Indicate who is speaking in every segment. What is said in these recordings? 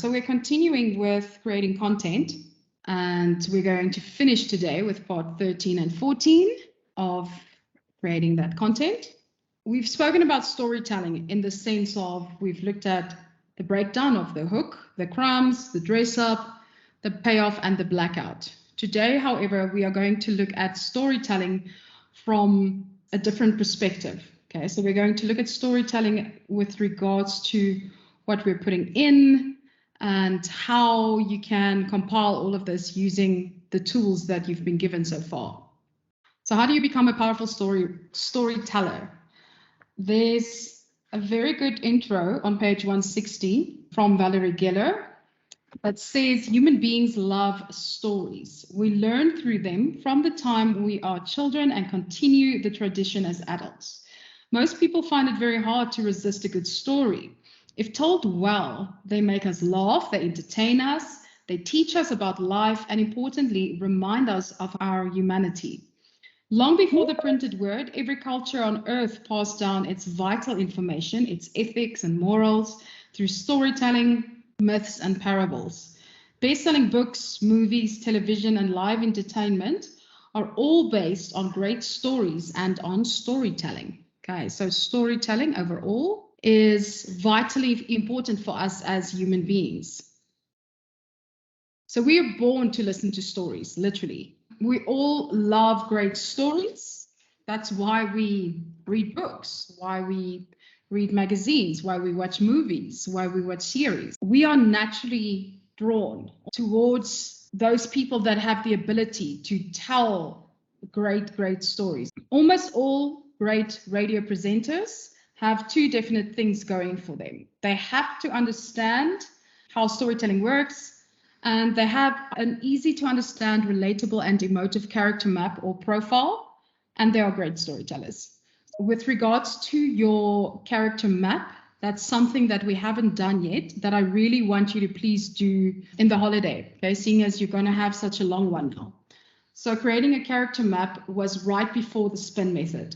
Speaker 1: So we're continuing with creating content, and we're going to finish today with part 13 and 14 of creating that content. We've spoken about storytelling in the sense of we've looked at the breakdown of the hook, the crumbs, the dress up, the payoff, and the blackout. Today, however, we are going to look at storytelling from a different perspective. Okay, so we're going to look at storytelling with regards to what we're putting in and how you can compile all of this using the tools that you've been given so far. So how do you become a powerful storyteller? There's a very good intro on page 160 from Valerie Geller that says human beings love stories. We learn through them from the time we are children and continue the tradition as adults. Most people find it very hard to resist a good story. If told well, they make us laugh, they entertain us, they teach us about life, and importantly, remind us of our humanity. Long before the printed word, every culture on earth passed down its vital information, its ethics and morals, through storytelling, myths, and parables. Best-selling books, movies, television, and live entertainment are all based on great stories and on storytelling. Okay, so storytelling overall is vitally important for us as human beings. So we are born to listen to stories, literally. We all love great stories. That's why we read books, why we read magazines, why we watch movies, why we watch series. We are naturally drawn towards those people that have the ability to tell great stories. Almost all great radio presenters have two definite things going for them. They have to understand how storytelling works, and they have an easy to understand, relatable, and emotive character map or profile, and they are great storytellers. With regards to your character map, that's something that we haven't done yet that I really want you to please do in the holiday, okay, seeing as you're going to have such a long one now. So creating a character map was right before the spin method.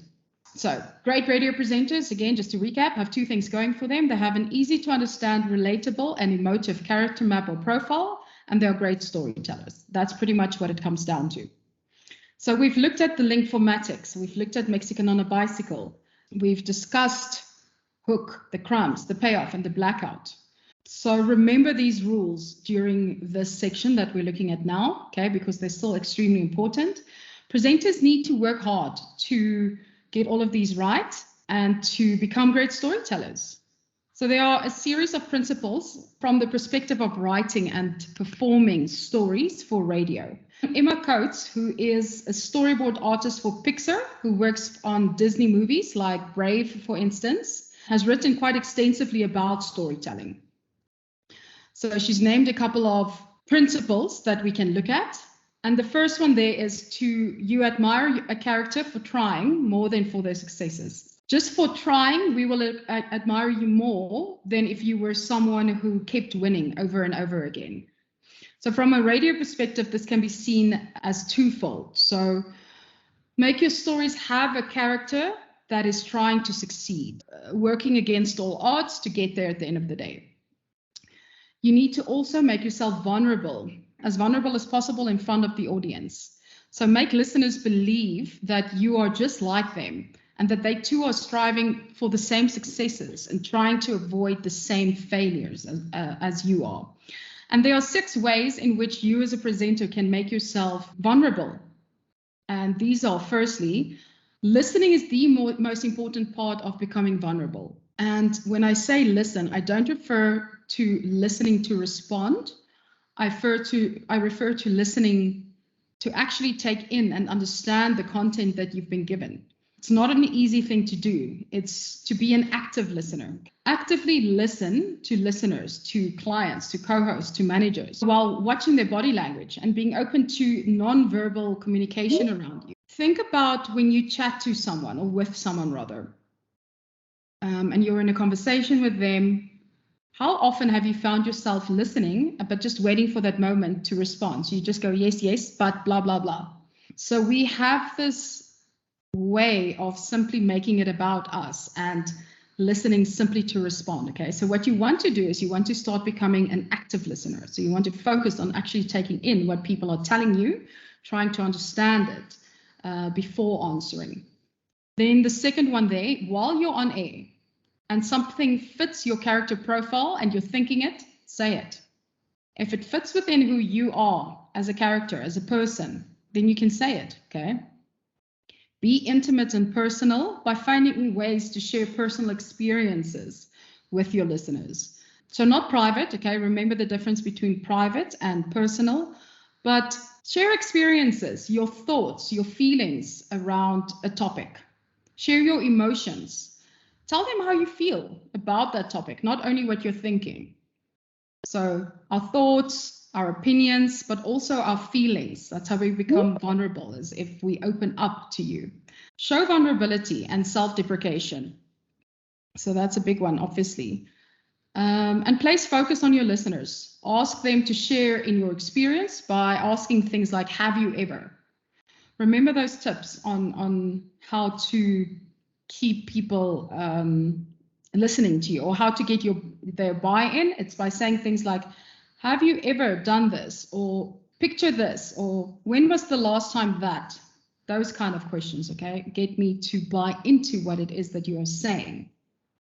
Speaker 1: So great radio presenters, again, just to recap, have two things going for them. They have an easy to understand, relatable, and emotive character map or profile, and they're great storytellers. That's pretty much what it comes down to. So we've looked at the Lingfomatics. We've looked at Mexican on a Bicycle. We've discussed hook, the crumbs, the payoff, and the blackout. So remember these rules during this section that we're looking at now, okay, because they're still extremely important. Presenters need to work hard to get all of these right and to become great storytellers. So there are a series of principles from the perspective of writing and performing stories for radio. Emma Coates, who is a storyboard artist for Pixar, who works on Disney movies like Brave, for instance, has written quite extensively about storytelling. So she's named a couple of principles that we can look at. And the first one there is you admire a character for trying more than for their successes. Just for trying, we will admire you more than if you were someone who kept winning over and over again. So from a radio perspective, this can be seen as twofold. So make your stories have a character that is trying to succeed, working against all odds to get there at the end of the day. You need to also make yourself vulnerable as possible in front of the audience. So make listeners believe that you are just like them and that they too are striving for the same successes and trying to avoid the same failures as you are. And there are 6 ways in which you as a presenter can make yourself vulnerable. And these are, firstly, listening is the most important part of becoming vulnerable. And when I say listen, I don't refer to listening to respond. I refer to listening to actually take in and understand the content that you've been given. It's not an easy thing to do. It's to be an active listener. Actively listen to listeners, to clients, to co-hosts, to managers, while watching their body language and being open to non-verbal communication around you. Think about when you chat to someone, or with someone rather, and you're in a conversation with them. How often have you found yourself listening, but just waiting for that moment to respond? So you just go, yes, yes, but blah, blah, blah. So we have this way of simply making it about us and listening simply to respond. Okay, so what you want to do is you want to start becoming an active listener. So you want to focus on actually taking in what people are telling you, trying to understand it before answering. Then the second one there, while you're on air and something fits your character profile and you're thinking it, say it. If it fits within who you are as a character, as a person, then you can say it, okay? Be intimate and personal by finding ways to share personal experiences with your listeners. So not private, okay? Remember the difference between private and personal, but share experiences, your thoughts, your feelings around a topic. Share your emotions. Tell them how you feel about that topic, not only what you're thinking. So our thoughts, our opinions, but also our feelings. That's how we become vulnerable, is if we open up to you. Show vulnerability and self-deprecation. So that's a big one, obviously. And place focus on your listeners. Ask them to share in your experience by asking things like, have you ever? Remember those tips on how to keep people listening to you, or how to get their buy-in. It's by saying things like, have you ever done this, or picture this, or when was the last time that? Those kind of questions, okay? Get me to buy into what it is that you are saying.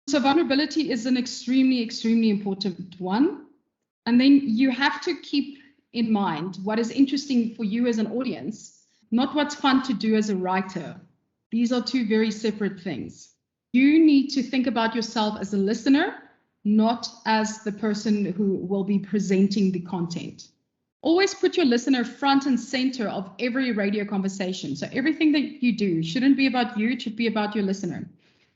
Speaker 1: So vulnerability is an extremely, extremely important one. And then you have to keep in mind what is interesting for you as an audience, not what's fun to do as a writer. These are two very separate things. You need to think about yourself as a listener, not as the person who will be presenting the content. Always put your listener front and center of every radio conversation. So everything that you do shouldn't be about you, it should be about your listener.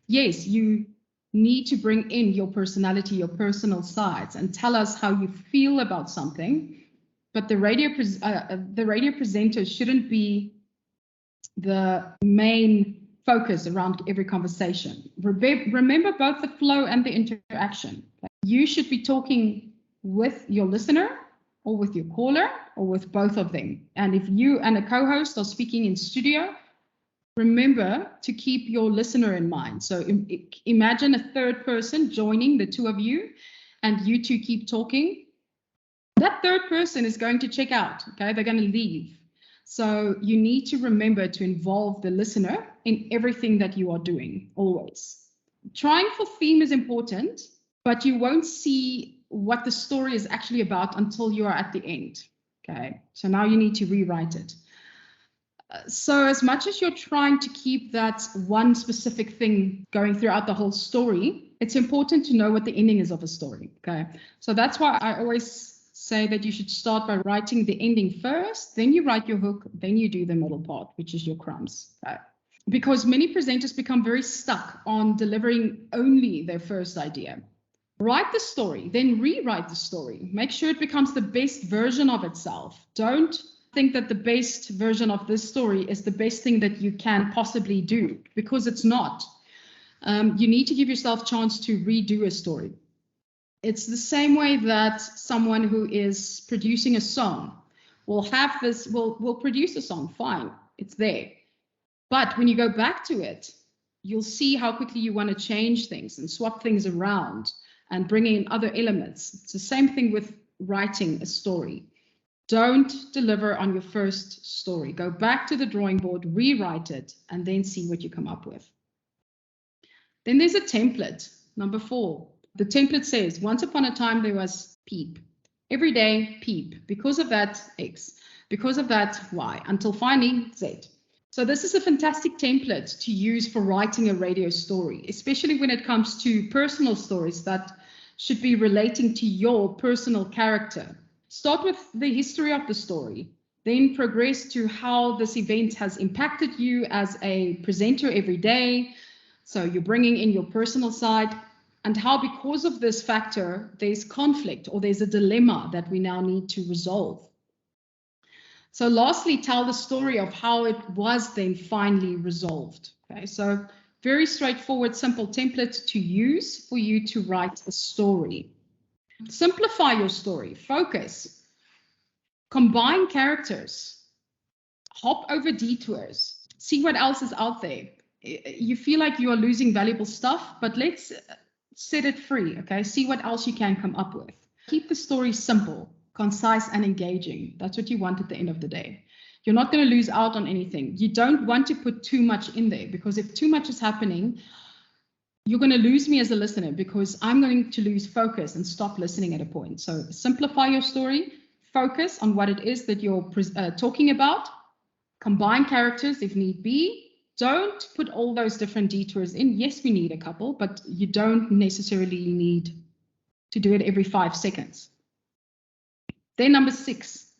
Speaker 1: Yes, you need to bring in your personality, your personal sides, and tell us how you feel about something. But the radio presenter shouldn't be the main focus around every conversation. Remember both the flow and the interaction. You should be talking with your listener, or with your caller, or with both of them. And if you and a co-host are speaking in studio, remember to keep your listener in mind. So imagine a third person joining the two of you, and you two keep talking. That third person is going to check out, okay? They're going to leave. So you need to remember to involve the listener in everything that you are doing, always. Trying for theme is important, but you won't see what the story is actually about until you are at the end, okay? So now you need to rewrite it. So as much as you're trying to keep that one specific thing going throughout the whole story, it's important to know what the ending is of a story, okay? So that's why I always say that you should start by writing the ending first, then you write your hook, then you do the middle part, which is your crumbs. Okay? Because many presenters become very stuck on delivering only their first idea. Write the story, then rewrite the story. Make sure it becomes the best version of itself. Don't think that the best version of this story is the best thing that you can possibly do, because it's not. You need to give yourself a chance to redo a story. It's the same way that someone who is producing a song will produce a song, fine, it's there. But when you go back to it, you'll see how quickly you want to change things and swap things around and bring in other elements. It's the same thing with writing a story. Don't deliver on your first story. Go back to the drawing board, rewrite it, and then see what you come up with. Then there's a template, number 4. The template says, once upon a time there was Peep. Every day, Peep. Because of that, X. Because of that, Y. Until finally, Z. So this is a fantastic template to use for writing a radio story, especially when it comes to personal stories that should be relating to your personal character. Start with the history of the story, then progress to how this event has impacted you as a presenter every day. So you're bringing in your personal side, and how because of this factor, there's conflict or there's a dilemma that we now need to resolve. So lastly, tell the story of how it was then finally resolved. Okay, so very straightforward, simple template to use for you to write a story. Simplify your story, focus, combine characters, hop over detours, see what else is out there. you feel like you are losing valuable stuff, but let's set it free, okay? See what else you can come up with. Keep the story simple, concise, and engaging. That's what you want at the end of the day. You're not going to lose out on anything. You don't want to put too much in there, because if too much is happening, you're going to lose me as a listener, because I'm going to lose focus and stop listening at a point. So simplify your story, focus on what it is that you're talking about, combine characters if need be. Don't put all those different detours in. Yes, we need a couple, but you don't necessarily need to do it every 5 seconds. Then number 6,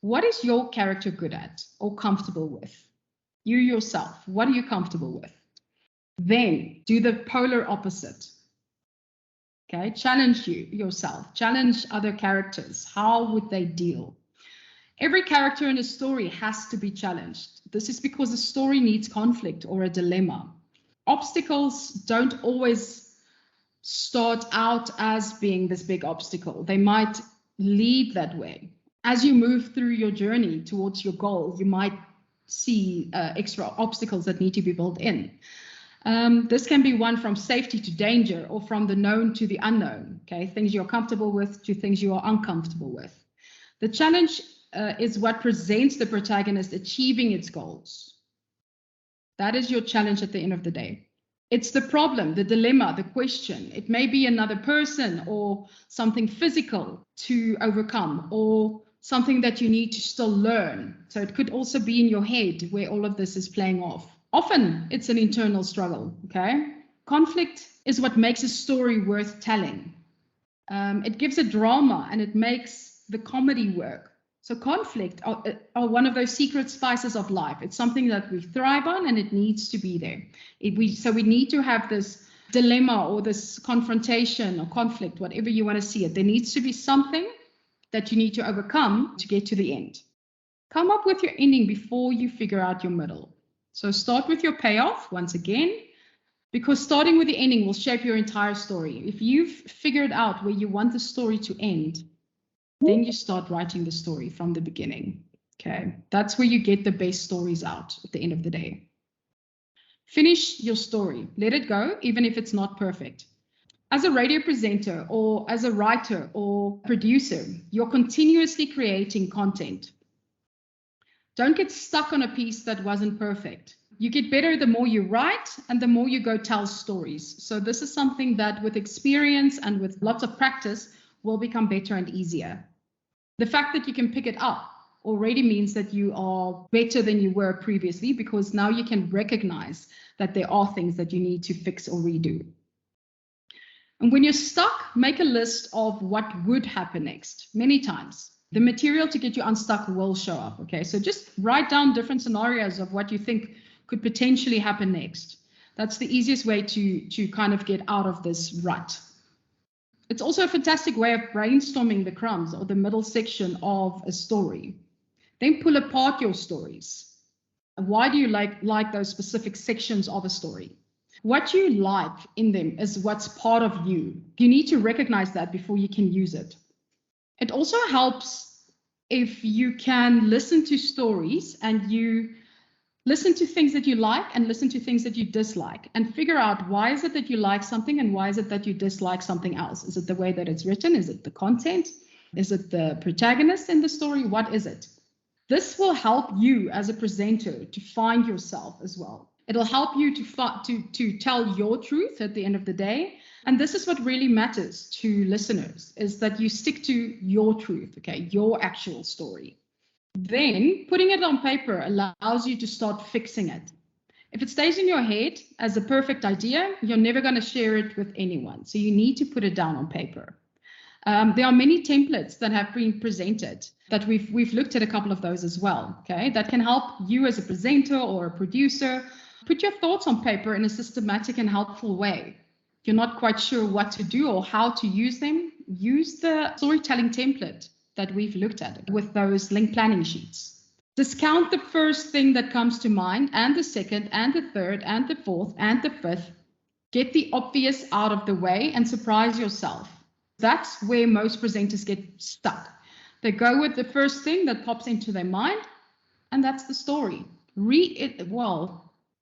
Speaker 1: what is your character good at or comfortable with? You yourself, what are you comfortable with? Then do the polar opposite. Okay, challenge yourself, challenge other characters. How would they deal? Every character in a story has to be challenged. This is because a story needs conflict or a dilemma. Obstacles don't always start out as being this big obstacle. They might lead that way. As you move through your journey towards your goal, you might see extra obstacles that need to be built in. This can be one from safety to danger, or from the known to the unknown. Okay, things you're comfortable with to things you are uncomfortable with. The challenge is what presents the protagonist achieving its goals. That is your challenge at the end of the day. It's the problem, the dilemma, the question. It may be another person or something physical to overcome, or something that you need to still learn. So it could also be in your head where all of this is playing off. Often it's an internal struggle, okay? Conflict is what makes a story worth telling. It gives a drama and it makes the comedy work. So conflict are one of those secret spices of life. It's something that we thrive on, and it needs to be there. So we need to have this dilemma or this confrontation or conflict, whatever you want to see it. There needs to be something that you need to overcome to get to the end. Come up with your ending before you figure out your middle. So start with your payoff once again, because starting with the ending will shape your entire story. If you've figured out where you want the story to end, then you start writing the story from the beginning. Okay, that's where you get the best stories out at the end of the day. Finish your story. Let it go, even if it's not perfect. As a radio presenter or as a writer or producer, you're continuously creating content. Don't get stuck on a piece that wasn't perfect. You get better the more you write and the more you go tell stories. So this is something that with experience and with lots of practice will become better and easier. The fact that you can pick it up already means that you are better than you were previously, because now you can recognize that there are things that you need to fix or redo. And when you're stuck, make a list of what would happen next. Many times, the material to get you unstuck will show up. Okay, so just write down different scenarios of what you think could potentially happen next. That's the easiest way to kind of get out of this rut. It's also a fantastic way of brainstorming the crumbs or the middle section of a story. Then pull apart your stories. Why do you like those specific sections of a story? What you like in them is what's part of you. You need to recognize that before you can use it. It also helps if you can listen to stories and you listen to things that you like and listen to things that you dislike, and figure out why is it that you like something and why is it that you dislike something else. Is it the way that it's written? Is it the content? Is it the protagonist in the story? What is it? This will help you as a presenter to find yourself as well. It'll help you to tell your truth at the end of the day. And this is what really matters to listeners, is that you stick to your truth, okay, your actual story. Then putting it on paper allows you to start fixing it. If it stays in your head as a perfect idea, you're never going to share it with anyone. So you need to put it down on paper. There are many templates that have been presented that we've looked at a couple of those as well, okay, that can help you as a presenter or a producer put your thoughts on paper in a systematic and helpful way. If you're not quite sure what to do or how to use them, use the storytelling template that we've looked at with those link planning sheets. Discount the first thing that comes to mind, and the second, and the third, and the fourth, and the fifth. Get the obvious out of the way and surprise yourself. That's where most presenters get stuck. They go with the first thing that pops into their mind, and that's the story.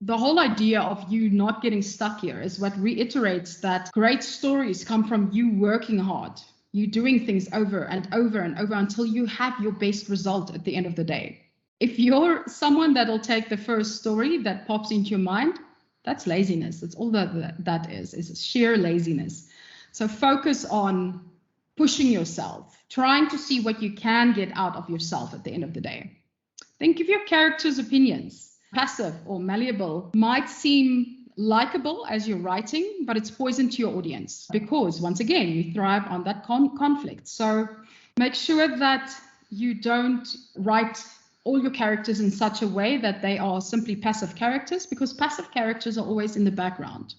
Speaker 1: The whole idea of you not getting stuck here is what reiterates that great stories come from you working hard, you doing things over and over and over until you have your best result at the end of the day. If you're someone that'll take the first story that pops into your mind, that's laziness. That's all that is sheer laziness. So focus on pushing yourself, trying to see what you can get out of yourself at the end of the day. Think of your character's opinions. Passive or malleable might seem likable as you're writing, but it's poison to your audience because, once again, you thrive on that conflict. So make sure that you don't write all your characters in such a way that they are simply passive characters, because passive characters are always in the background.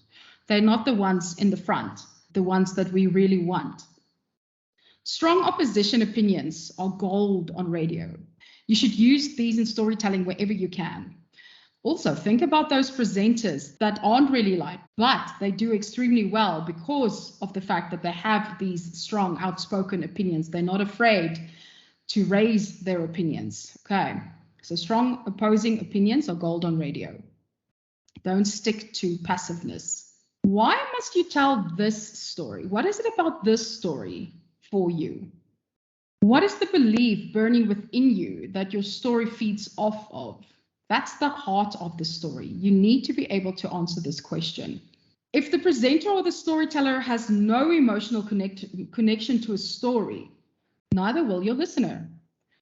Speaker 1: They're not the ones in the front, the ones that we really want. Strong opposition opinions are gold on radio. You should use these in storytelling wherever you can. Also, think about those presenters that aren't really liked, but they do extremely well because of the fact that they have these strong, outspoken opinions. They're not afraid to raise their opinions. Okay, so strong opposing opinions are gold on radio. Don't stick to passiveness. Why must you tell this story? What is it about this story for you? What is the belief burning within you that your story feeds off of? That's the heart of the story. You need to be able to answer this question. If the presenter or the storyteller has no emotional connection to a story, neither will your listener.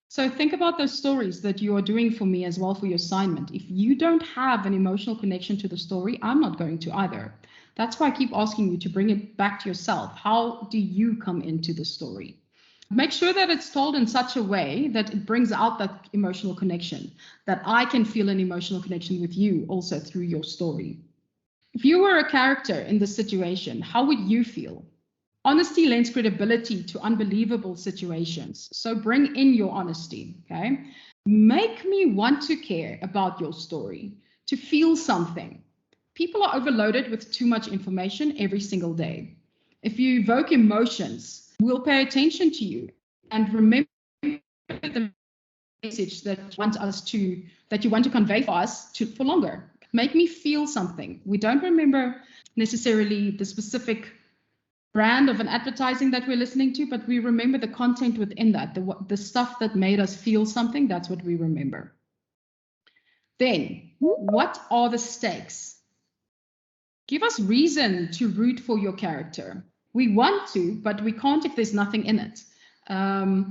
Speaker 1: So think about those stories that you are doing for me as well for your assignment. If you don't have an emotional connection to the story, I'm not going to either. That's why I keep asking you to bring it back to yourself. How do you come into the story? Make sure that it's told in such a way that it brings out that emotional connection, that I can feel an emotional connection with you also through your story. If you were a character in this situation, how would you feel? Honesty lends credibility to unbelievable situations. So bring in your honesty, okay? Make me want to care about your story, to feel something. People are overloaded with too much information every single day. If you evoke emotions, we'll pay attention to you and remember the message that you want to convey for us for longer. Make me feel something. We don't remember necessarily the specific brand of an advertising that we're listening to, but we remember the content within that, the stuff that made us feel something. That's what we remember. Then, what are the stakes? Give us reason to root for your character. We want to, but we can't if there's nothing in it,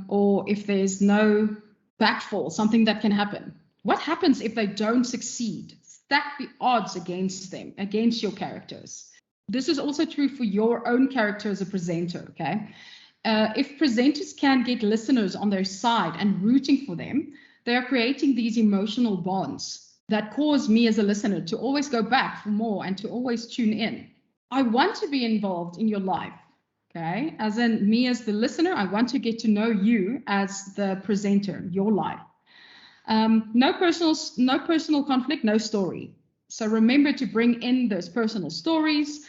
Speaker 1: or if there's no backfall, something that can happen. What happens if they don't succeed? Stack the odds against them, against your characters. This is also true for your own character as a presenter, okay? If presenters can get listeners on their side and rooting for them, they are creating these emotional bonds that cause me as a listener to always go back for more and to always tune in. I want to be involved in your life, okay? As in me as the listener, I want to get to know you as the presenter, your life. No personal conflict, no story. So remember to bring in those personal stories,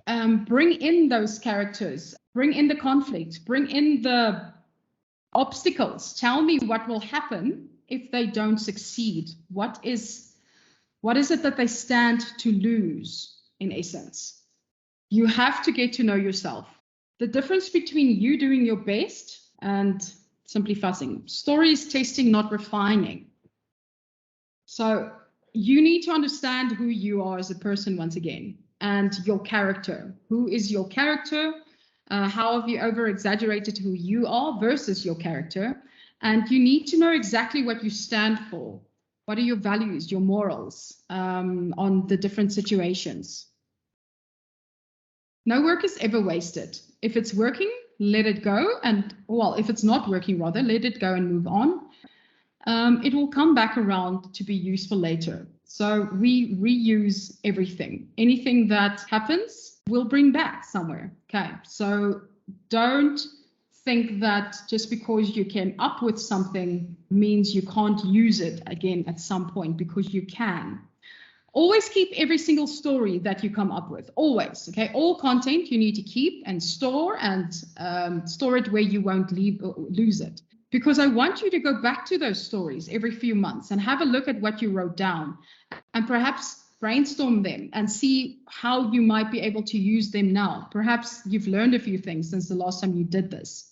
Speaker 1: bring in those characters, bring in the conflict, bring in the obstacles. Tell me what will happen if they don't succeed. What is it that they stand to lose, in essence? You have to get to know yourself. The difference between you doing your best and simply fussing. Story is testing, not refining. So you need to understand who you are as a person once again, and your character. Who is your character? How have you over-exaggerated who you are versus your character? And you need to know exactly what you stand for. What are your values, your morals on the different situations? No work is ever wasted. If it's working, let it go. And, well, if it's not working, rather, let it go and move on. It will come back around to be useful later. So we reuse everything. Anything that happens, we'll bring back somewhere. Okay, so don't think that just because you came up with something means you can't use it again at some point, because you can. Always keep every single story that you come up with, always, okay? All content you need to keep and store, and store it where you won't lose it. because I want you to go back to those stories every few months and have a look at what you wrote down and perhaps brainstorm them and see how you might be able to use them now. Perhaps you've learned a few things since the last time you did this.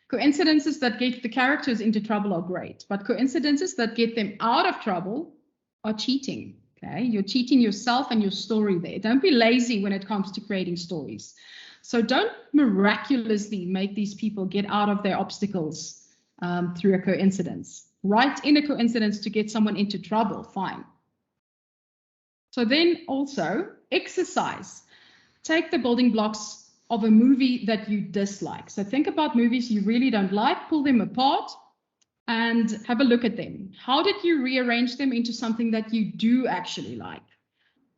Speaker 1: Coincidences that get the characters into trouble are great, but coincidences that get them out of trouble are cheating. Okay, you're cheating yourself and your story there. Don't be lazy when it comes to creating stories. So don't miraculously make these people get out of their obstacles through a coincidence. Write in a coincidence to get someone into trouble, fine. So then also exercise. Take the building blocks of a movie that you dislike. So think about movies you really don't like, pull them apart and have a look at them. How did you rearrange them into something that you do actually like?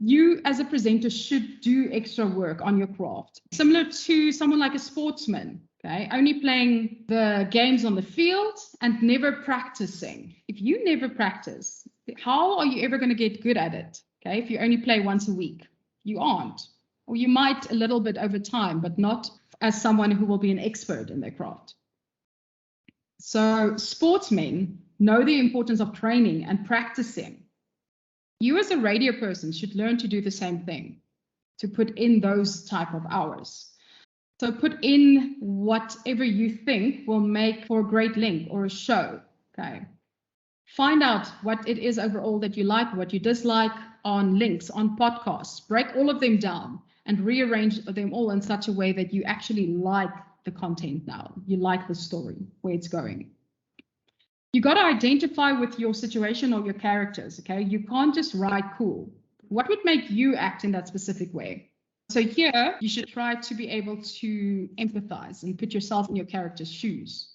Speaker 1: You as a presenter should do extra work on your craft. Similar to someone like a sportsman, okay? Only playing the games on the field and never practicing. If you never practice, how are you ever going to get good at it? Okay, if you only play once a week, you aren't. Or you might a little bit over time, but not as someone who will be an expert in their craft. So sportsmen know the importance of training and practicing. You as a radio person should learn to do the same thing, to put in those type of hours. So put in whatever you think will make for a great link or a show, okay? Find out what it is overall that you like, what you dislike on links, on podcasts. Break all of them down and rearrange them all in such a way that you actually like the content now. You like the story, where it's going. You got to identify with your situation or your characters, okay? You can't just write cool. What would make you act in that specific way? So here, you should try to be able to empathize and put yourself in your character's shoes.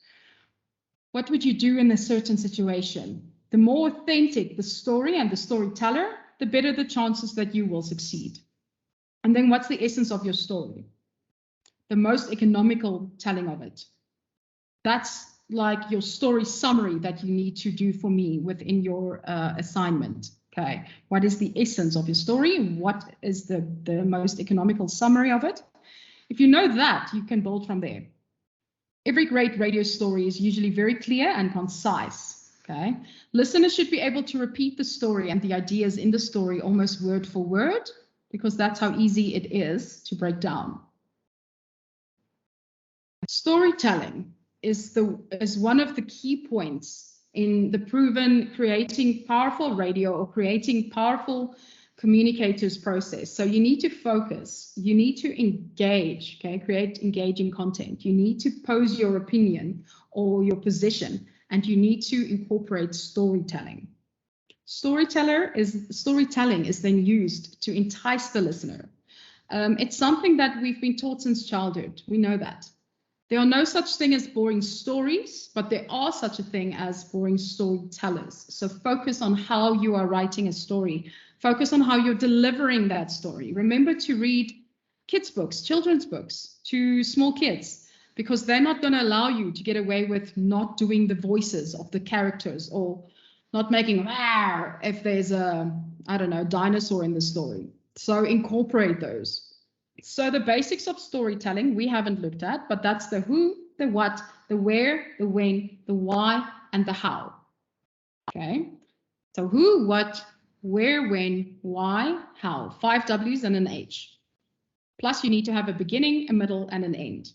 Speaker 1: What would you do in a certain situation? The more authentic the story and the storyteller, the better the chances that you will succeed. And then what's the essence of your story? The most economical telling of it. That's like your story summary that you need to do for me within your assignment. Okay, what is the essence of your story? What is the most economical summary of it? If you know that, you can build from there. Every great radio story is usually very clear and concise. Okay, listeners should be able to repeat the story and the ideas in the story almost word for word, because that's how easy it is to break down. Storytelling is one of the key points in the proven creating powerful radio or creating powerful communicators process. So you need to focus, you need to engage, okay, create engaging content. You need to pose your opinion or your position, and you need to incorporate storytelling. Storytelling is then used to entice the listener. It's something that we've been taught since childhood. We know that. There are no such thing as boring stories, but there are such a thing as boring storytellers. So focus on how you are writing a story. Focus on how you're delivering that story. Remember to read kids' books, children's books to small kids, because they're not going to allow you to get away with not doing the voices of the characters or not making "rawr" if there's a, I don't know, dinosaur in the story. So incorporate those. So the basics of storytelling we haven't looked at, but that's the who, the what, the where, the when, the why, and the how. Okay, so who, what, where, when, why, how. 5 W's and an H. Plus you need to have a beginning, a middle, and an end.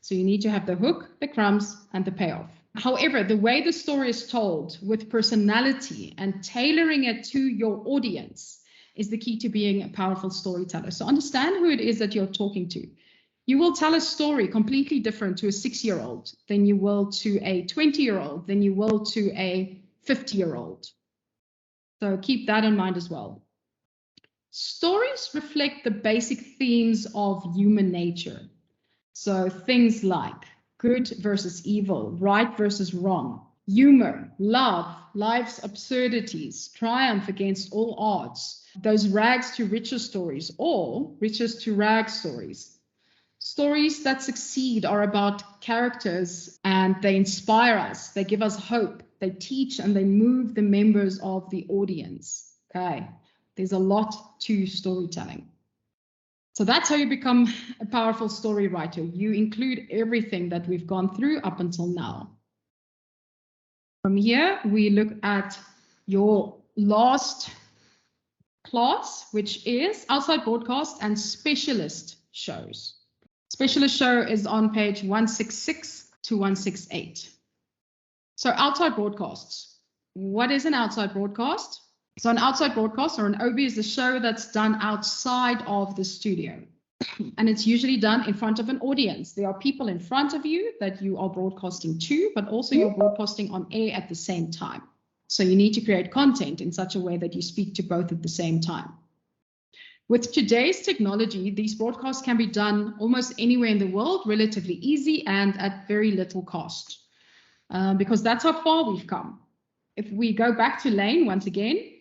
Speaker 1: So you need to have the hook, the crumbs, and the payoff. However, the way the story is told with personality and tailoring it to your audience is the key to being a powerful storyteller. So understand who it is that you're talking to. You will tell a story completely different to a 6-year-old than you will to a 20-year-old, than you will to a 50-year-old. So keep that in mind as well. Stories reflect the basic themes of human nature. So things like good versus evil, right versus wrong, humor, love, life's absurdities, triumph against all odds, those rags to riches stories, or riches to rags stories. Stories that succeed are about characters and they inspire us, they give us hope, they teach and they move the members of the audience. Okay, there's a lot to storytelling. So that's how you become a powerful story writer. You include everything that we've gone through up until now. From here, we look at your last class, which is outside broadcast and specialist shows. Specialist show is on page 166 to 168. So outside broadcasts. What is an outside broadcast? So an outside broadcast or an OB is a show that's done outside of the studio. And it's usually done in front of an audience. There are people in front of you that you are broadcasting to, but also you're broadcasting on air at the same time. So you need to create content in such a way that you speak to both at the same time. With today's technology, these broadcasts can be done almost anywhere in the world, relatively easy and at very little cost, because that's how far we've come. If we go back to Lane once again,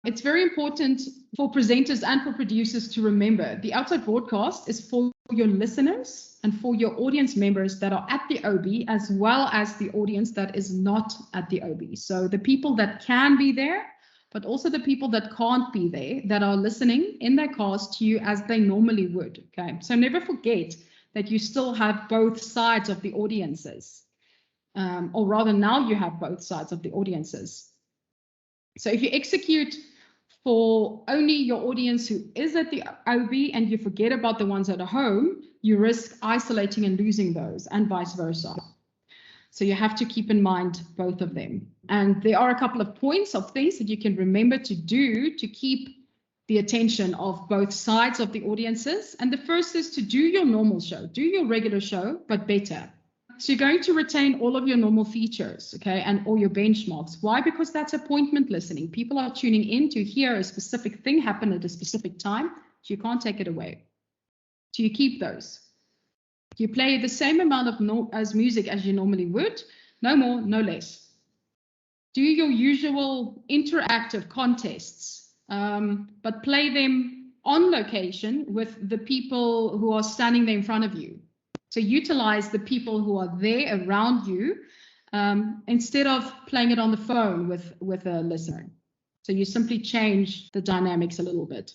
Speaker 1: it's very important for presenters and for producers to remember the outside broadcast is for your listeners and for your audience members that are at the OB, as well as the audience that is not at the OB. So the people that can be there, but also the people that can't be there, that are listening in their cars to you as they normally would. Okay, so never forget that you still have both sides of the audiences, or rather now you have both sides of the audiences. So if you execute for only your audience who is at the OB and you forget about the ones at home, you risk isolating and losing those, and vice versa. So you have to keep in mind both of them. And there are a couple of points of things that you can remember to do to keep the attention of both sides of the audiences. And the first is to do your normal show, do your regular show, but better. So you're going to retain all of your normal features, okay, and all your benchmarks. Why? Because that's appointment listening. People are tuning in to hear a specific thing happen at a specific time. So you can't take it away. So you keep those. You play the same amount of music as you normally would, no more, no less. Do your usual interactive contests, but play them on location with the people who are standing there in front of you. So utilize the people who are there around you instead of playing it on the phone with a listener. So you simply change the dynamics a little bit.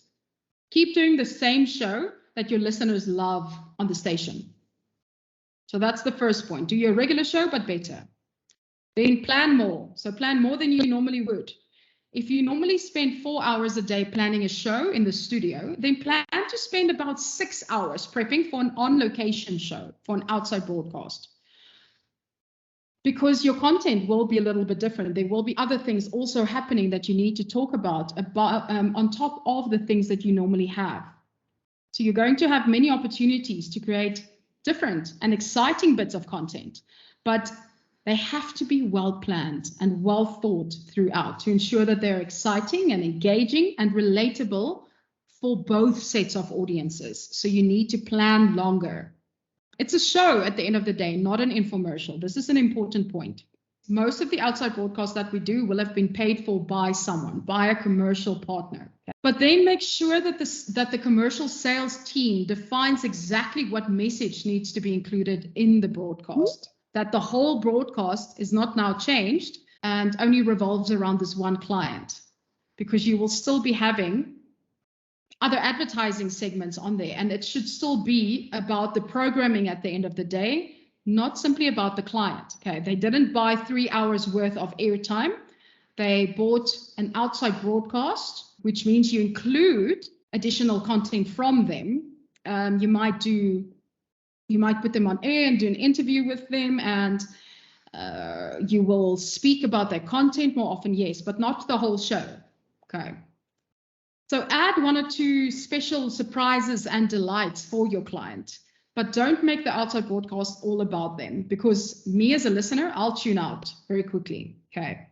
Speaker 1: Keep doing the same show that your listeners love on the station. So that's the first point. Do your regular show, but better. Then plan more. So plan more than you normally would. If you normally spend 4 hours a day planning a show in the studio, then plan to spend about 6 hours prepping for an on-location show, for an outside broadcast. Because your content will be a little bit different. There will be other things also happening that you need to talk about on top of the things that you normally have. So you're going to have many opportunities to create different and exciting bits of content, but they have to be well planned and well thought throughout to ensure that they're exciting and engaging and relatable for both sets of audiences. So you need to plan longer. It's a show at the end of the day, not an infomercial. This is an important point. Most of the outside broadcasts that we do will have been paid for by someone, by a commercial partner. Okay? But then make sure that the commercial sales team defines exactly what message needs to be included in the broadcast. That the whole broadcast is not now changed and only revolves around this one client, because you will still be having other advertising segments on there, and it should still be about the programming at the end of the day, not simply about the client. Okay, they didn't buy 3 hours worth of airtime. They bought an outside broadcast, which means you include additional content from them. You might put them on air and do an interview with them, and you will speak about their content more often, yes, but not the whole show. Okay. So add 1 or 2 special surprises and delights for your client, but don't make the outside broadcast all about them, because me as a listener, I'll tune out very quickly. Okay.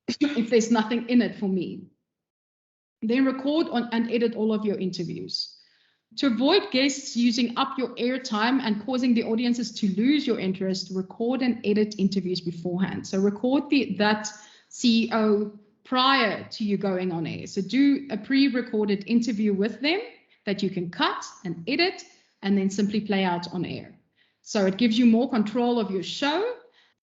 Speaker 1: If there's nothing in it for me. Then record and edit all of your interviews. To avoid guests using up your airtime and causing the audiences to lose your interest, record and edit interviews beforehand. So record that CEO prior to you going on air. So do a pre-recorded interview with them that you can cut and edit and then simply play out on air. So it gives you more control of your show,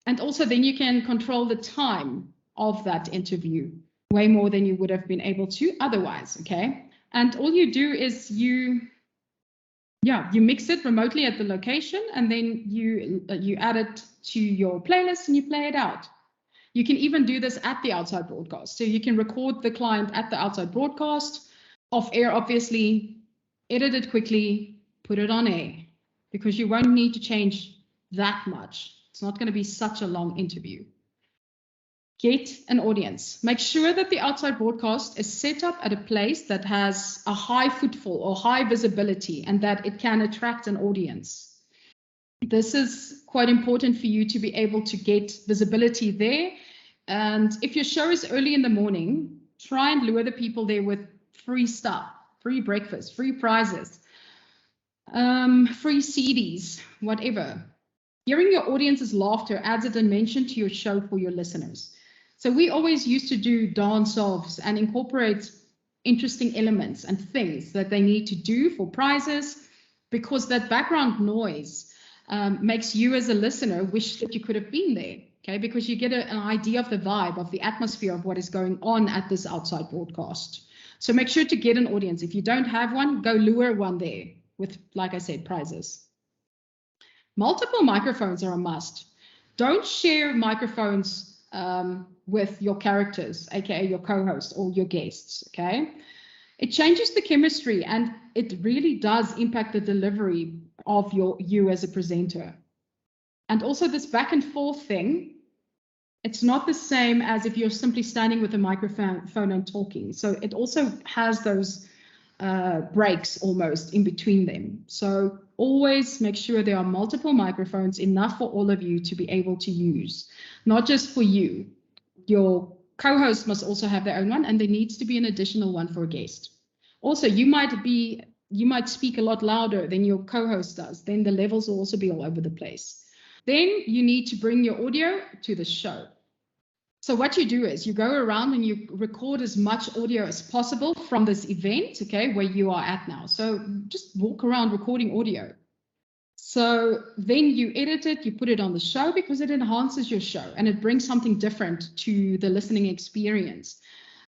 Speaker 1: and also then you can control the time of that interview way more than you would have been able to otherwise, okay? And all you do is you mix it remotely at the location, and then you add it to your playlist and you play it out. You can even do this at the outside broadcast. So you can record the client at the outside broadcast, off air, obviously, edit it quickly, put it on air, because you won't need to change that much. It's not going to be such a long interview. Get an audience. Make sure that the outside broadcast is set up at a place that has a high footfall or high visibility and that it can attract an audience. This is quite important for you to be able to get visibility there. And if your show is early in the morning, try and lure the people there with free stuff, free breakfast, free prizes, free CDs, whatever. Hearing your audience's laughter adds a dimension to your show for your listeners. So we always used to do dance-offs and incorporate interesting elements and things that they need to do for prizes, because that background noise makes you as a listener wish that you could have been there, okay? Because you get an idea of the vibe, of the atmosphere of what is going on at this outside broadcast. So make sure to get an audience. If you don't have one, go lure one there with, like I said, prizes. Multiple microphones are a must. Don't share microphones with your characters, aka your co-host or your guests, okay? It changes the chemistry and it really does impact the delivery of you as a presenter. And also this back and forth thing, it's not the same as if you're simply standing with a microphone and talking. So it also has those breaks almost in between them. So always make sure there are multiple microphones, enough for all of you to be able to use, not just for you. Your co-host must also have their own one, and there needs to be an additional one for a guest. Also, you might speak a lot louder than your co-host does. Then the levels will also be all over the place. Then you need to bring your audio to the show. So what you do is you go around and you record as much audio as possible from this event, okay, where you are at now. So just walk around recording audio. So then you edit it, you put it on the show, because it enhances your show and it brings something different to the listening experience.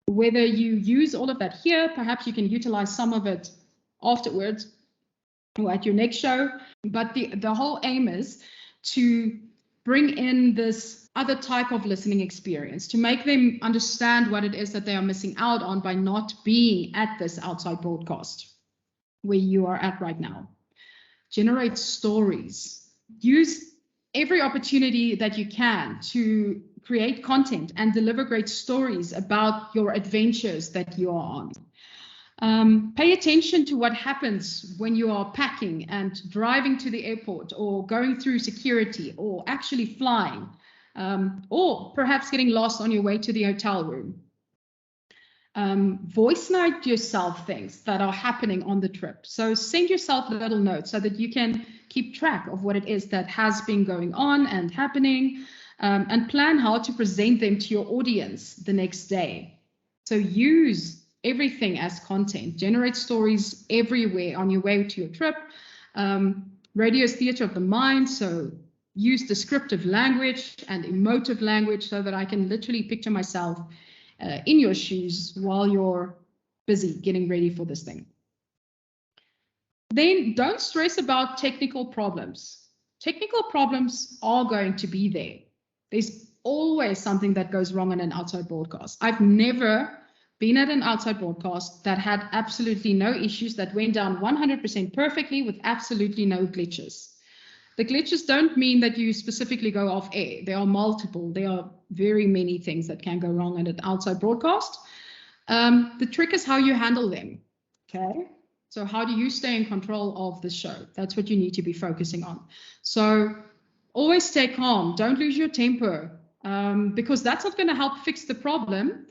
Speaker 1: Whether you use all of that here, perhaps you can utilize some of it afterwards or at your next show. But the whole aim is to bring in this other type of listening experience, to make them understand what it is that they are missing out on by not being at this outside broadcast where you are at right now. Generate stories. Use every opportunity that you can to create content and deliver great stories about your adventures that you are on. Pay attention to what happens when you are packing and driving to the airport, or going through security, or actually flying, or perhaps getting lost on your way to the hotel room. Voice note yourself things that are happening on the trip. So send yourself a little note so that you can keep track of what it is that has been going on and happening, and plan how to present them to your audience the next day. So use everything as content. Generate stories everywhere on your way to your trip. Radio is theater of the mind, so use descriptive language and emotive language so that I can literally picture myself in your shoes while you're busy getting ready for this thing. Then don't stress about technical problems. Technical problems are going to be there. There's always something that goes wrong in an outside broadcast. I've never been at an outside broadcast that had absolutely no issues, that went down 100% perfectly with absolutely no glitches. The glitches don't mean that you specifically go off air. There are multiple. There are very many things that can go wrong in an outside broadcast. The trick is how you handle them. Okay. So how do you stay in control of the show? That's what you need to be focusing on. So always stay calm. Don't lose your temper, because that's not going to help fix the problem.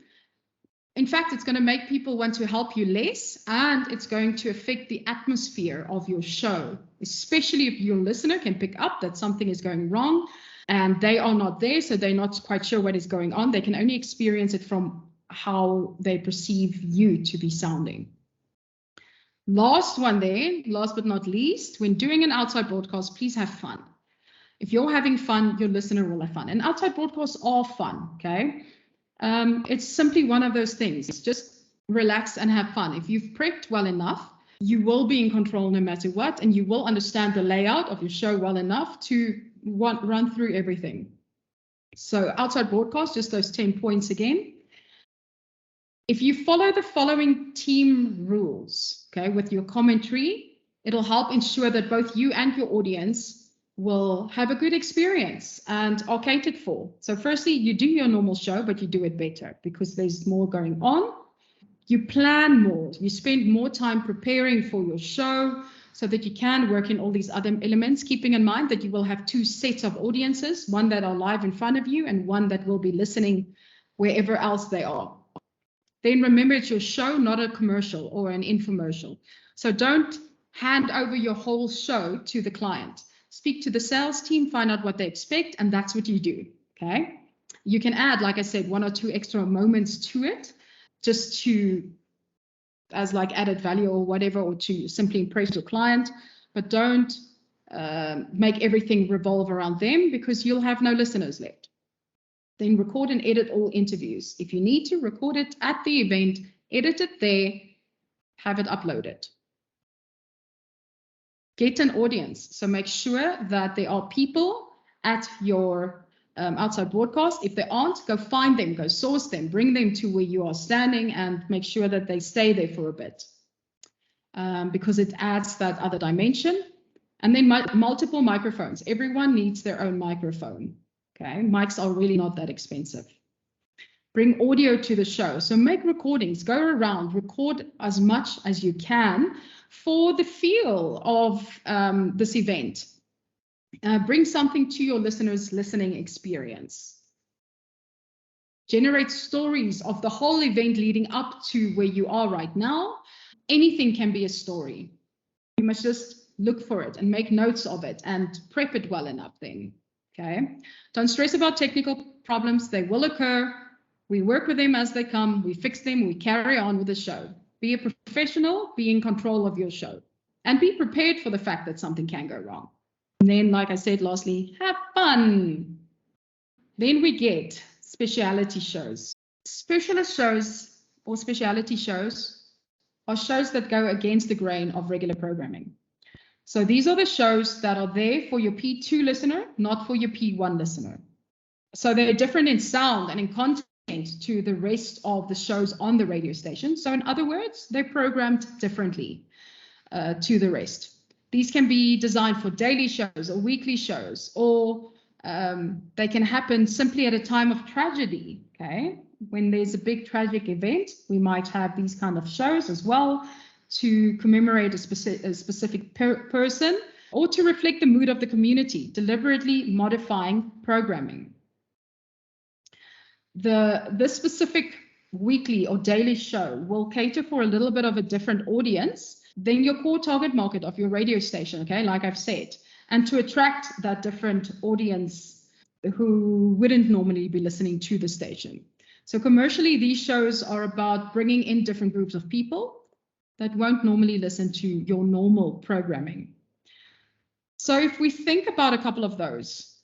Speaker 1: In fact, it's going to make people want to help you less, and it's going to affect the atmosphere of your show, especially if your listener can pick up that something is going wrong and they are not there, so they're not quite sure what is going on. They can only experience it from how they perceive you to be sounding. Last one there, last but not least, when doing an outside broadcast, please have fun. If you're having fun, your listener will have fun. And outside broadcasts are fun, okay? It's simply one of those things. Just relax and have fun. If you've prepped well enough, you will be in control no matter what, and you will understand the layout of your show well enough to run through everything. So outside broadcast, just those 10 points again. If you follow the following team rules, okay, with your commentary, it'll help ensure that both you and your audience will have a good experience and are catered for. So firstly, you do your normal show, but you do it better because there's more going on. You plan more. You spend more time preparing for your show so that you can work in all these other elements, keeping in mind that you will have two sets of audiences, one that are live in front of you and one that will be listening wherever else they are. Then remember, it's your show, not a commercial or an infomercial. So don't hand over your whole show to the client. Speak to the sales team, find out what they expect, and that's what you do, okay? You can add, like I said, 1 or 2 extra moments to it, just to, as like added value or whatever, or to simply impress your client, but don't make everything revolve around them because you'll have no listeners left. Then record and edit all interviews. If you need to, record it at the event, edit it there, have it uploaded. Get an audience. So make sure that there are people at your outside broadcast. If they aren't, go find them, go source them, bring them to where you are standing and make sure that they stay there for a bit because it adds that other dimension. And then multiple microphones. Everyone needs their own microphone. Okay, mics are really not that expensive. Bring audio to the show. So make recordings, go around, record as much as you can for the feel of this event. Bring something to your listeners' listening experience. Generate stories of the whole event leading up to where you are right now. Anything can be a story. You must just look for it and make notes of it and prep it well enough then. Okay, don't stress about technical problems. They will occur. We work with them as they come. We fix them. We carry on with the show. Be a professional. Be in control of your show. And be prepared for the fact that something can go wrong. And then, like I said, lastly, have fun. Then we get speciality shows. Specialist shows or speciality shows are shows that go against the grain of regular programming. So these are the shows that are there for your P2 listener, not for your P1 listener. So they're different in sound and in content to the rest of the shows on the radio station. So in other words, they're programmed differently to the rest. These can be designed for daily shows or weekly shows, or they can happen simply at a time of tragedy, okay? When there's a big tragic event, we might have these kind of shows as well, to commemorate a specific person or to reflect the mood of the community, deliberately modifying programming. This specific weekly or daily show will cater for a little bit of a different audience than your core target market of your radio station, okay, like I've said, and to attract that different audience who wouldn't normally be listening to the station. So commercially, these shows are about bringing in different groups of people that won't normally listen to your normal programming. So if we think about a couple of those,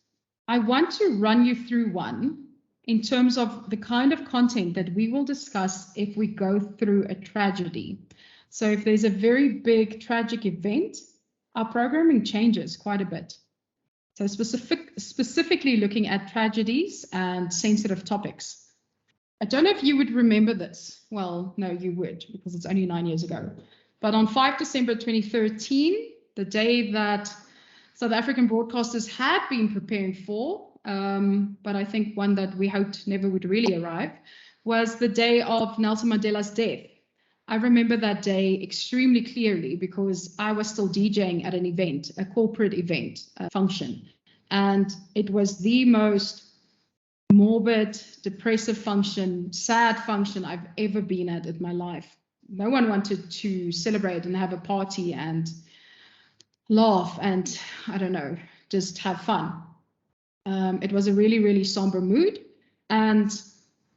Speaker 1: I want to run you through one in terms of the kind of content that we will discuss if we go through a tragedy. So if there's a very big tragic event, our programming changes quite a bit. So specifically looking at tragedies and sensitive topics. I don't know if you would remember this. Well, no, you would, because it's only 9 years ago. But on 5 December 2013, the day that South African broadcasters had been preparing for, but I think one that we hoped never would really arrive, was the day of Nelson Mandela's death. I remember that day extremely clearly because I was still DJing at an event, a corporate event, a function. And it was the most morbid, depressive function, sad function I've ever been at in my life. No one wanted to celebrate and have a party and laugh and, I don't know, just have fun. It was a really, really somber mood, and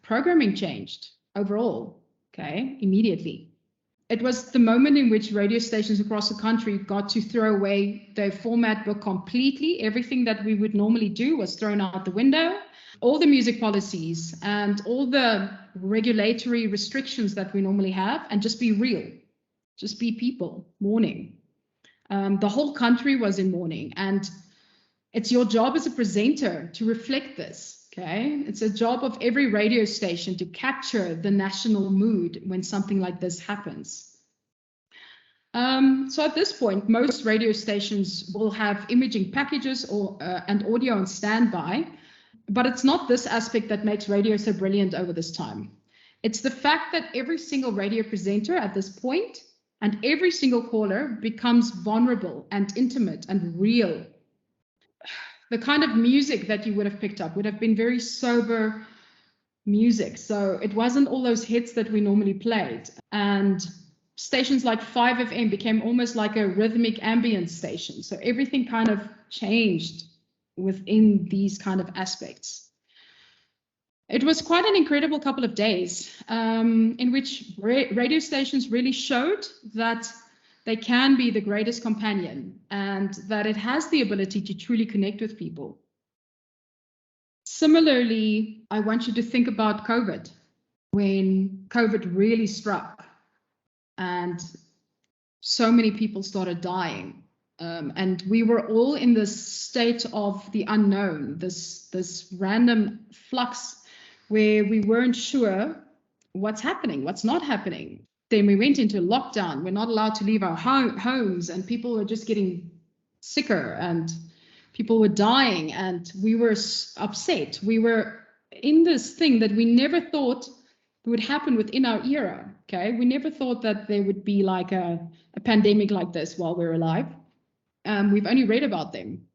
Speaker 1: programming changed overall, okay, immediately. It was the moment in which radio stations across the country got to throw away their format book completely. Everything that we would normally do was thrown out the window. All the music policies and all the regulatory restrictions that we normally have, and just be real, just be people, mourning. The whole country was in mourning, and it's your job as a presenter to reflect this. Okay, it's a job of every radio station to capture the national mood when something like this happens. So at this point, most radio stations will have imaging packages and audio on standby, but it's not this aspect that makes radio so brilliant over this time. It's the fact that every single radio presenter at this point and every single caller becomes vulnerable and intimate and real. The kind of music that you would have picked up would have been very sober music. So it wasn't all those hits that we normally played. And stations like 5FM became almost like a rhythmic ambient station. So everything kind of changed within these kind of aspects. It was quite an incredible couple of days in which radio stations really showed that they can be the greatest companion and that it has the ability to truly connect with people. Similarly, I want you to think about COVID. When COVID really struck and so many people started dying, and we were all in this state of the unknown, this random flux where we weren't sure what's happening, what's not happening. Then we went into lockdown. We're not allowed to leave our homes, and people were just getting sicker and people were dying, and we were upset. We were in this thing that we never thought would happen within our era. Okay, we never thought that there would be like a pandemic like this while we're alive. We've only read about them.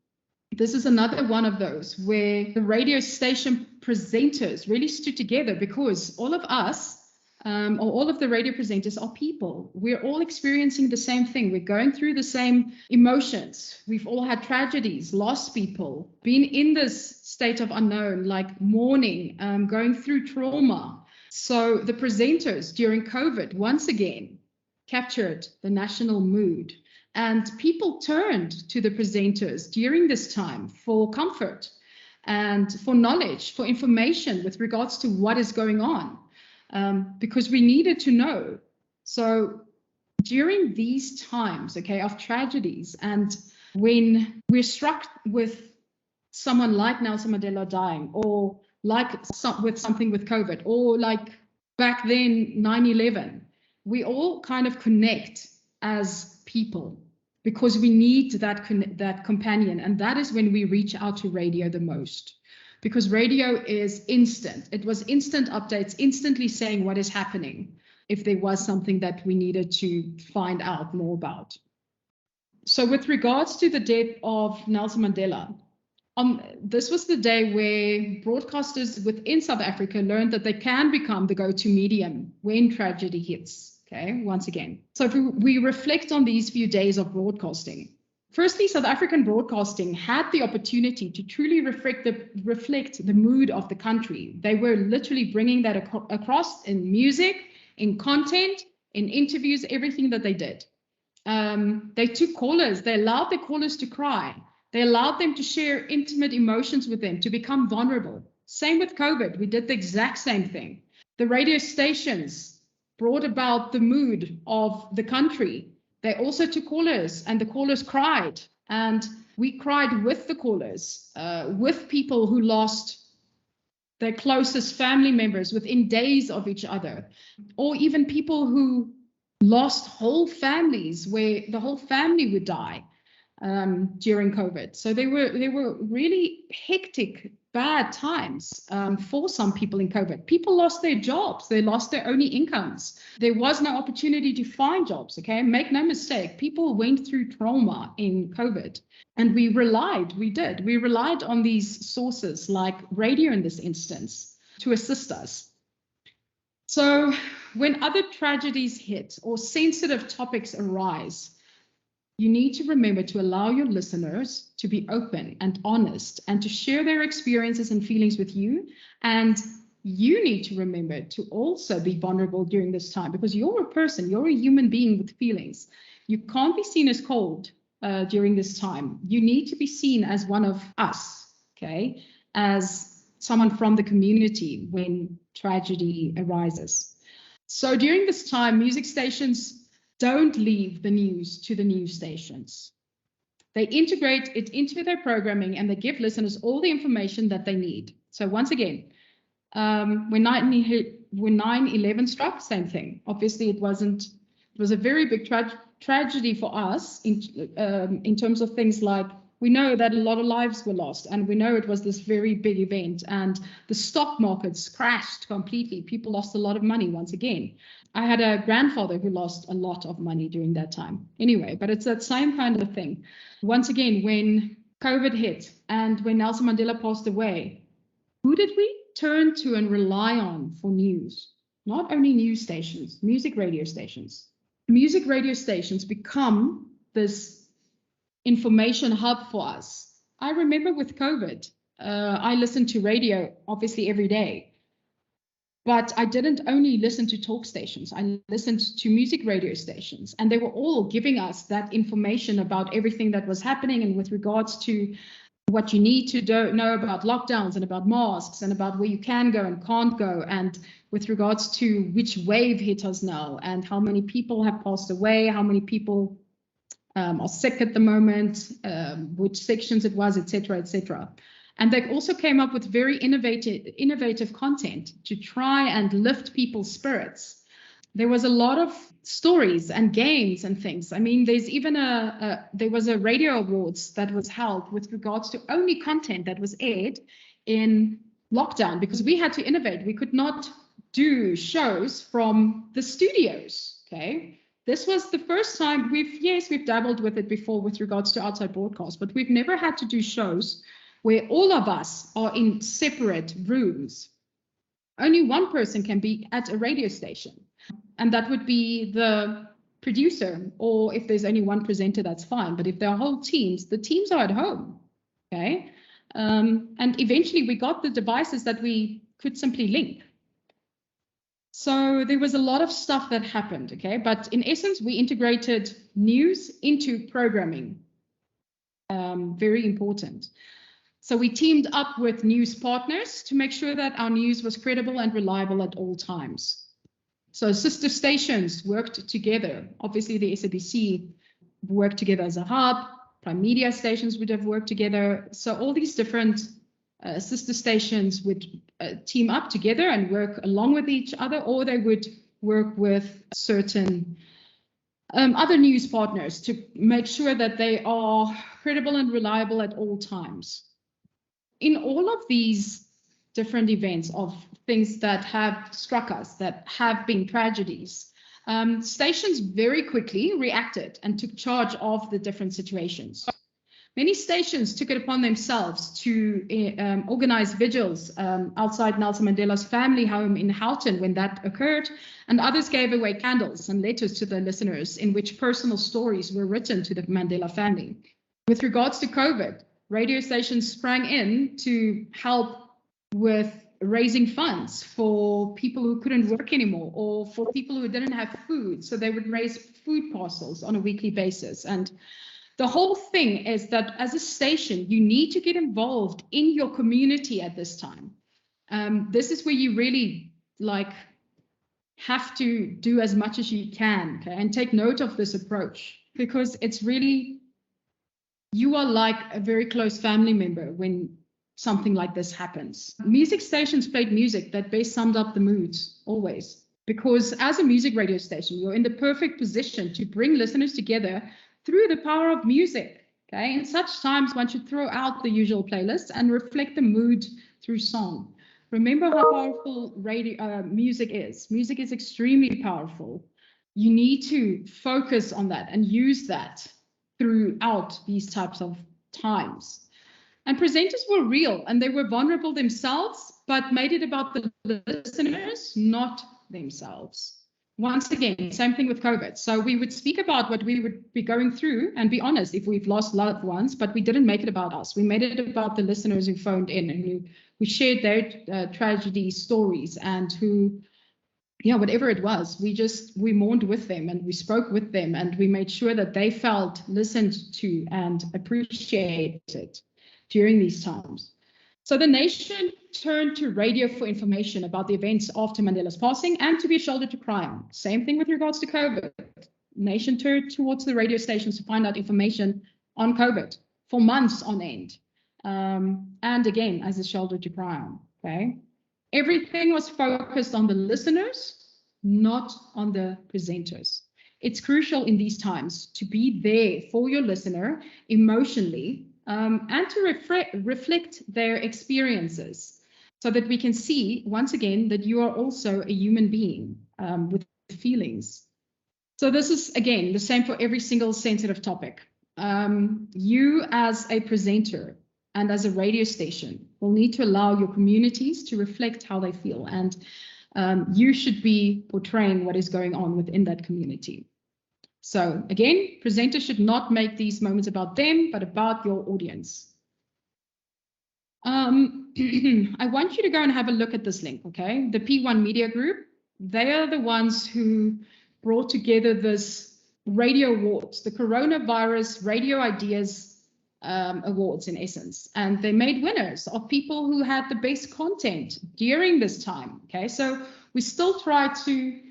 Speaker 1: This is another one of those where the radio station presenters really stood together, because all of us, or all of the radio presenters, are people. We're all experiencing the same thing. We're going through the same emotions. We've all had tragedies, lost people, been in this state of unknown, like mourning, going through trauma. So the presenters during COVID, once again, captured the national mood. And people turned to the presenters during this time for comfort and for knowledge, for information with regards to what is going on, because we needed to know. So during these times, okay, of tragedies, and when we're struck with someone like Nelson Mandela dying, or with something with COVID, or like back then 9/11, we all kind of connect as people, because we need that companion. And that is when we reach out to radio the most, because radio is instant. It was instant updates, instantly saying what is happening if there was something that we needed to find out more about. So with regards to the death of Nelson Mandela, this was the day where broadcasters within South Africa learned that they can become the go-to medium when tragedy hits. Okay, once again. So if we reflect on these few days of broadcasting, firstly, South African broadcasting had the opportunity to truly reflect the mood of the country. They were literally bringing that across in music, in content, in interviews, everything that they did. They took callers. They allowed their callers to cry. They allowed them to share intimate emotions with them, to become vulnerable. Same with COVID. We did the exact same thing. The radio stations brought about the mood of the country. They also took callers, and the callers cried. And we cried with the callers, with people who lost their closest family members within days of each other, or even people who lost whole families, where the whole family would die during COVID. So they were really hectic, bad times for some people in COVID. People lost their jobs. They lost their only incomes. There was no opportunity to find jobs, okay? Make no mistake, people went through trauma in COVID, and we relied on these sources like radio in this instance to assist us. So when other tragedies hit or sensitive topics arise, you need to remember to allow your listeners to be open and honest and to share their experiences and feelings with you. And you need to remember to also be vulnerable during this time, because you're a person, you're a human being with feelings. You can't be seen as cold during this time. You need to be seen as one of us, okay, as someone from the community when tragedy arises. So during this time, music stations don't leave the news to the news stations. They integrate it into their programming, and they give listeners all the information that they need. So once again, when 9/11 struck, same thing. Obviously, it was a very big tragedy for us in terms of things like, we know that a lot of lives were lost, and we know it was this very big event, and the stock markets crashed completely. People lost a lot of money once again. I had a grandfather who lost a lot of money during that time. Anyway, but it's that same kind of thing. Once again, when COVID hit and when Nelson Mandela passed away, who did we turn to and rely on for news? Not only news stations, music radio stations. Music radio stations become this information hub for us. I remember with COVID, I listened to radio obviously every day, but I didn't only listen to talk stations. I listened to music radio stations, and they were all giving us that information about everything that was happening, and with regards to what you need to know about lockdowns and about masks and about where you can go and can't go, and with regards to which wave hit us now and how many people have passed away, how many people are sick at the moment, which sections it was, etc., etc. And they also came up with very innovative content to try and lift people's spirits. There was a lot of stories and games and things. I mean, there's even there was a radio awards that was held with regards to only content that was aired in lockdown, because we had to innovate. We could not do shows from the studios, okay? This was the first time we've dabbled with it before with regards to outside broadcast, but we've never had to do shows where all of us are in separate rooms. Only one person can be at a radio station, and that would be the producer, or if there's only one presenter, that's fine. But if there are whole teams, the teams are at home, okay? And eventually we got the devices that we could simply link. So there was a lot of stuff that happened, okay? But in essence, we integrated news into programming. Very important. So we teamed up with news partners to make sure that our news was credible and reliable at all times. So sister stations worked together. Obviously, the SABC worked together as a hub. Prime Media stations would have worked together. So all these different sister stations would team up together and work along with each other, or they would work with certain other news partners to make sure that they are credible and reliable at all times. In all of these different events of things that have struck us, that have been tragedies, stations very quickly reacted and took charge of the different situations. Many stations took it upon themselves to organize vigils outside Nelson Mandela's family home in Houghton when that occurred, and others gave away candles and letters to the listeners in which personal stories were written to the Mandela family. With regards to COVID, radio stations sprang in to help with raising funds for people who couldn't work anymore, or for people who didn't have food. So they would raise food parcels on a weekly basis. And the whole thing is that as a station, you need to get involved in your community at this time. This is where you really have to do as much as you can, okay? And take note of this approach, because it's really, you are like a very close family member when something like this happens. Music stations played music that best summed up the moods, always. Because as a music radio station, you're in the perfect position to bring listeners together through the power of music, okay? In such times, one should throw out the usual playlist and reflect the mood through song. Remember how powerful music is. Music is extremely powerful. You need to focus on that and use that throughout these types of times. And presenters were real, and they were vulnerable themselves, but made it about the listeners, not themselves. Once again, same thing with COVID. So we would speak about what we would be going through and be honest if we've lost loved ones, but we didn't make it about us. We made it about the listeners who phoned in and who shared their tragedy stories, and who, whatever it was, we mourned with them and we spoke with them, and we made sure that they felt listened to and appreciated during these times. So the nation turned to radio for information about the events after Mandela's passing and to be a shoulder to cry on. Same thing with regards to COVID. Nation turned towards the radio stations to find out information on COVID for months on end. And again, as a shoulder to cry on. okay? Everything was focused on the listeners, not on the presenters. It's crucial in these times to be there for your listener emotionally, and to reflect their experiences so that we can see, once again, that you are also a human being with feelings. So this is, again, the same for every single sensitive topic. You as a presenter and as a radio station will need to allow your communities to reflect how they feel, and you should be portraying what is going on within that community. So again, presenters should not make these moments about them, but about your audience. I want you to go and have a look at this link, okay? The P1 Media Group, they are the ones who brought together this radio awards, the Coronavirus Radio Ideas Awards in essence. And they made winners of people who had the best content during this time, okay? So we still try to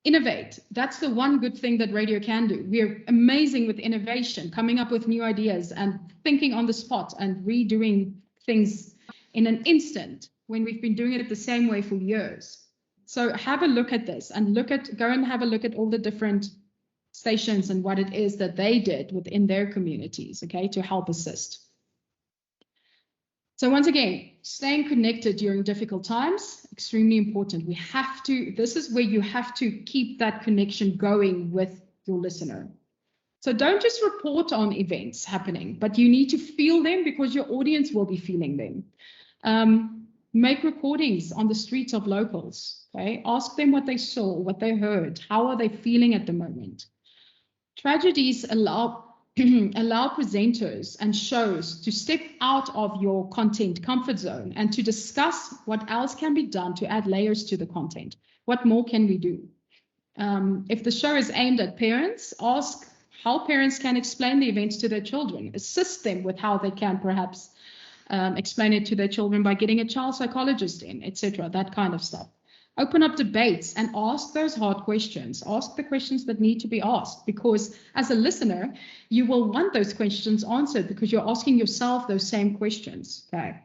Speaker 1: innovate. That's the one good thing that radio can do. We're amazing with innovation, coming up with new ideas and thinking on the spot and redoing things in an instant when we've been doing it the same way for years. So have a look at this and go and have a look at all the different stations and what it is that they did within their communities, okay, to help assist. So once again, staying connected during difficult times, extremely important. This is where you have to keep that connection going with your listener. So don't just report on events happening, but you need to feel them because your audience will be feeling them. Make recordings on the streets of locals, okay? Ask them what they saw, what they heard, how are they feeling at the moment. Tragedies allow presenters and shows to step out of your content comfort zone and to discuss what else can be done to add layers to the content. What more can we do? If the show is aimed at parents, ask how parents can explain the events to their children. Assist them with how they can perhaps explain it to their children by getting a child psychologist in, etc., that kind of stuff. Open up debates and ask those hard questions. Ask the questions that need to be asked, because as a listener, you will want those questions answered because you're asking yourself those same questions. Okay.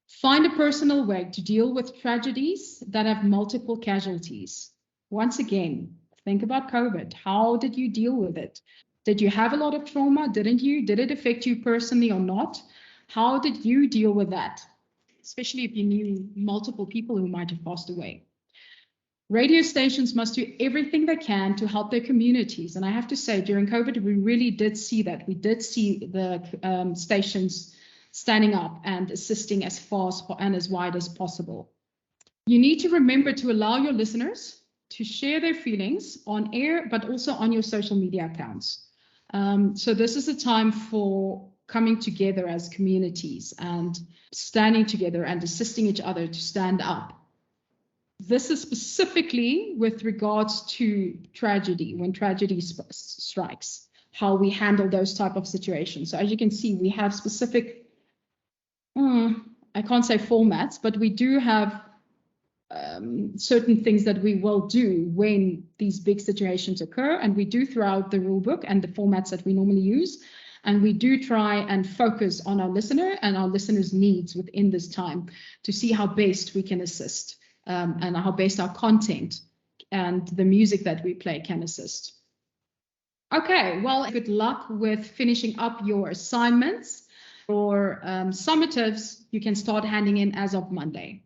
Speaker 1: Find a personal way to deal with tragedies that have multiple casualties. Once again, think about COVID. How did you deal with it? Did you have a lot of trauma? Didn't you? Did it affect you personally or not? How did you deal with that? Especially if you knew multiple people who might have passed away. Radio stations must do everything they can to help their communities. And I have to say, during COVID, we really did see that. We did see the stations standing up and assisting as fast and as wide as possible. You need to remember to allow your listeners to share their feelings on air, but also on your social media accounts. So this is a time for coming together as communities and standing together and assisting each other to stand up. This is specifically with regards to tragedy, when tragedy strikes, how we handle those type of situations. So as you can see, we have specific, I can't say formats, but we do have certain things that we will do when these big situations occur, and we do throughout the rule book and the formats that we normally use. And we do try and focus on our listener and our listener's needs within this time to see how best we can assist, and how best our content and the music that we play can assist. Okay, well, good luck with finishing up your assignments. Your summatives, you can start handing in as of Monday.